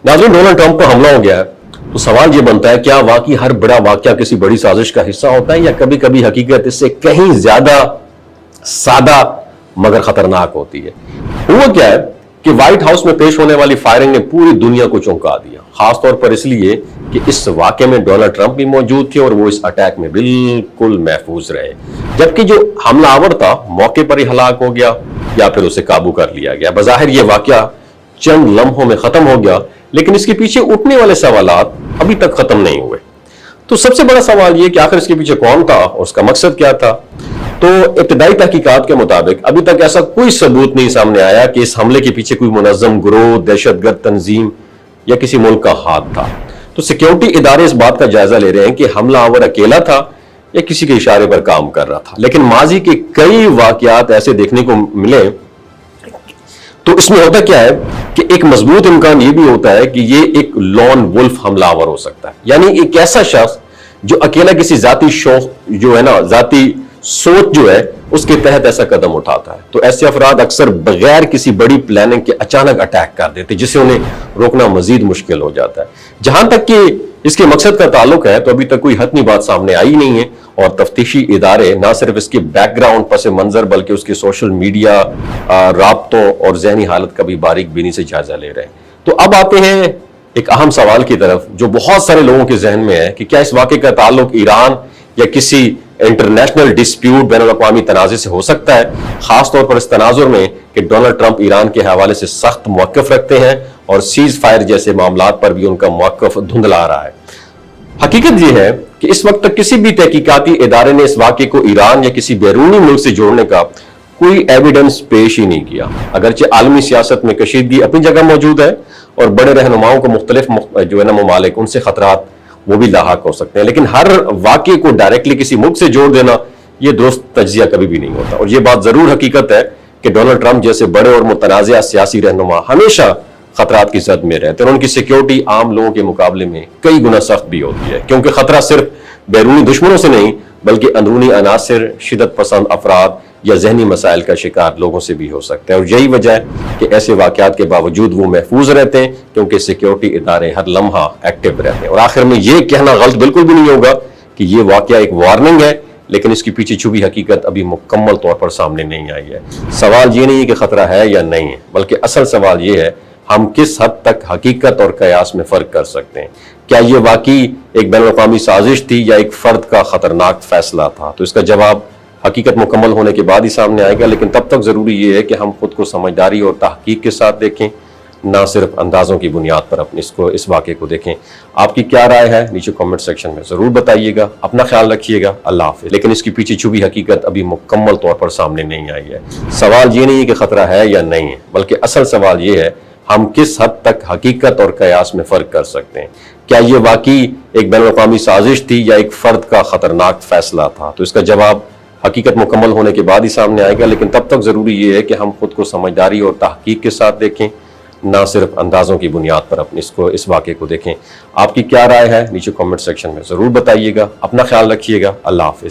नाज़रीन, Donald Trump पर हमला हो गया है तो सवाल ये बनता है, क्या वाकई हर बड़ा वाकया किसी बड़ी साजिश का हिस्सा होता है या कभी कभी हकीकत इससे कहीं ज्यादा सादा मगर खतरनाक होती है। हुआ क्या है कि व्हाइट हाउस में पेश होने वाली फायरिंग ने पूरी दुनिया को चौंका दिया, खासतौर पर इसलिए कि इस वाकये में डोनाल्ड ट्रंप भी मौजूद थे और वो इस अटैक में बिल्कुल महफूज रहे, जबकि जो हमलावर था मौके पर ही हलाक हो गया या फिर उसे काबू कर लिया गया। बज़ाहिर ये वाकया चंद लम्हों में खत्म हो गया, लेकिन इसके पीछे उठने वाले सवालात अभी तक खत्म नहीं हुए। तो सबसे बड़ा सवाल ये कि आखिर इसके पीछे कौन था और उसका मकसद क्या था। तो इब्तदाई तहकीकात के मुताबिक अभी तक ऐसा कोई सबूत नहीं सामने आया कि इस हमले के पीछे कोई मुनज़्ज़म गिरोह, दहशतगर्द तंजीम या किसी मुल्क का हाथ था। तो सिक्योरिटी इदारे इस बात का जायजा ले रहे हैं कि हमलावर अकेला था या किसी के इशारे पर काम कर रहा था, लेकिन माजी के कई वाकयात ऐसे देखने को मिले। तो इसमें होता क्या है कि एक मजबूत इम्कान ये भी होता है कि ये एक लॉन वुल्फ हमलावर हो सकता है, यानी एक ऐसा शख्स जो अकेला किसी जाती शौक जो है ना, जाती सोच जो है उसके तहत ऐसा कदम उठाता है। तो ऐसे अफराद अक्सर बगैर किसी बड़ी प्लानिंग के अचानक अटैक कर देते, जिससे उन्हें रोकना मजीद मुश्किल हो जाता है। जहां तक कि इसके मकसद का ताल्लुक है तो अभी तक कोई हतमी बात सामने आई नहीं है और तफ्तीशी इदारे ना सिर्फ इसके बैकग्राउंड पस मंजर बल्कि उसके सोशल मीडिया राब्तों और जहनी हालत का भी बारीक बीनी से जायजा ले रहे हैं। तो अब आते हैं एक अहम सवाल की तरफ जो बहुत सारे लोगों के जहन में है कि क्या इस वाक़े का ताल्लुक ईरान या किसी इंटरनेशनल डिस्प्यूट बैनुल-अक़वामी तनाज़े से हो सकता है, खासतौर पर इस तनाजुर में कि डोनाल्ड ट्रंप ईरान के हवाले से सख्त मौक़िफ़ रखते हैं और सीज फायर जैसे मामलात पर भी उनका मौक़िफ़ धुंधला रहा है। हकीकत यह है कि इस वक्त तक किसी भी तहकीकाती इदारे ने इस वाक़े को ईरान या किसी बैरूनी मुल्क से जोड़ने का कोई एविडेंस पेश ही नहीं किया। अगरचे आलमी सियासत में कशीदगी अपनी जगह मौजूद है और बड़े रहनुमाओं को मुख्तलिफ जो है ना ममालिक उनसे खतरात वो भी लाहक हो सकते हैं, लेकिन हर वाक़े को डायरेक्टली किसी मुल्क से जोड़ देना यह दुरुस्त तज्जिया कभी भी नहीं होता। और यह बात जरूर हकीकत है कि डोनाल्ड ट्रंप जैसे बड़े और मुतनाज़िया सियासी रहनुमा हमेशा खतरात की जद में रहते हैं और उनकी सिक्योरिटी आम लोगों के मुकाबले में कई गुना सख्त भी होती है, क्योंकि खतरा सिर्फ बैरूनी दुश्मनों से नहीं बल्कि अंदरूनी अनासिर, शिदत पसंद अफराद या जहनी मसाइल का शिकार लोगों से भी हो सकता है। और यही वजह है कि ऐसे वाक़यात के बावजूद वो महफूज रहते हैं, क्योंकि सिक्योरिटी इदारे हर लम्हा एक्टिव रहते हैं। और आखिर में ये कहना गलत बिल्कुल भी नहीं होगा कि ये वाक़या एक वार्निंग है, लेकिन इसकी पीछे छुपी हकीकत अभी मुकम्मल तौर पर सामने नहीं आई है। सवाल ये नहीं है कि खतरा है या नहीं है, बल्कि असल सवाल ये है हम किस हद तक हकीकत और कयास में फर्क कर सकते हैं। क्या ये वाकई एक बैनुल-अक़वामी साजिश थी या एक फर्द का खतरनाक फैसला था? तो इसका जवाब हकीकत मुकम्मल होने के बाद ही सामने आएगा, लेकिन तब तक जरूरी ये है कि हम खुद को समझदारी और तहकीक के साथ देखें, ना सिर्फ अंदाजों की बुनियाद पर अपने इस वाक़े को देखें। आपकी क्या राय है नीचे कमेंट सेक्शन में जरूर बताइएगा। अपना ख्याल रखिएगा। अल्लाह हाफ़िज़। लेकिन इसकी पीछे छुपी हकीकत अभी मुकम्मल तौर पर सामने नहीं आई है। सवाल ये नहीं है कि खतरा है या नहीं है, बल्कि असल सवाल ये है हम किस हद तक हकीकत और कयास में फर्क कर सकते हैं। क्या ये वाकई एक बैनुल-अक़वामी साजिश थी या एक फर्द का खतरनाक फैसला था? तो इसका जवाब हकीकत मुकम्मल होने के बाद ही सामने आएगा, लेकिन तब तक जरूरी ये है कि हम खुद को समझदारी और तहकीक के साथ देखें, ना सिर्फ अंदाजों की बुनियाद पर अपने इस वाक़े को देखें। आपकी क्या राय है नीचे कमेंट सेक्शन में जरूर बताइएगा। अपना ख्याल रखिएगा। अल्लाह हाफ़िज़।